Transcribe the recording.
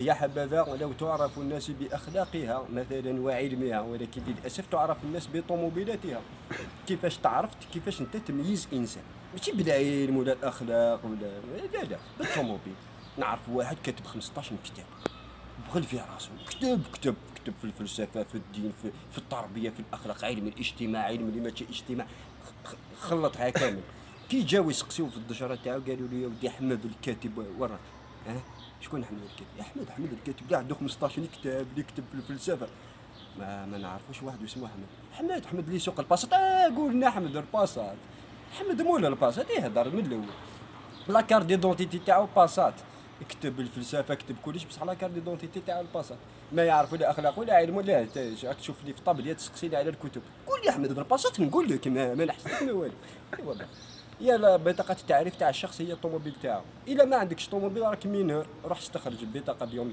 يا حبذا لو تعرف الناس بأخلاقها مثلا وعلمها، ولكن للأسف تعرف الناس بطموبيلاتها. كيفاش تعرفت كيفاش أنت تميز إنسان، ماشي بالعلم ولا الأخلاق ولا لا لا، بالطوموبيل. نعرف واحد كاتب 15 كتاب، بخل فيه راسو، كتب كتب كتب في الفلسفة، في الدين، في التربية، في الأخلاق، علم الاجتماع، علم اللي ماشي اجتماع، خلطها كامل. كي جاو يسقسيو في الدجرة تاعو قالوا له يا ودي أحمد الكاتب ورا. ها، شكون أحمد الكاتب؟ يا أحمد الكاتب كاع عنده 15 كتاب اللي يكتب في الفلسفة. ما نعرفوش واحد اسمه أحمد اللي يسوق الباصات. قول لنا أحمد الباصات. أحمد مولا الباصات يهضر من الأول. لا كارت ديدونتيتي تاعو باسات. كتب الفلسفه، كتب كلش، بصح لا كارت ديدونتيتي تاعو الباسات. ما يعرف لا اخلاق ولا علم ولا راك تشوف لي في طابليه تسقسيني على الكتب. قول لي احمد الباسات نقول لك ما نحسك ما والو. اي والله. هي بطاقه التعريف تاع الشخص هي الطوموبيل تاعو. الا ما عندكش طوموبيل راك مينور، روح استخرج بطاقه اليوم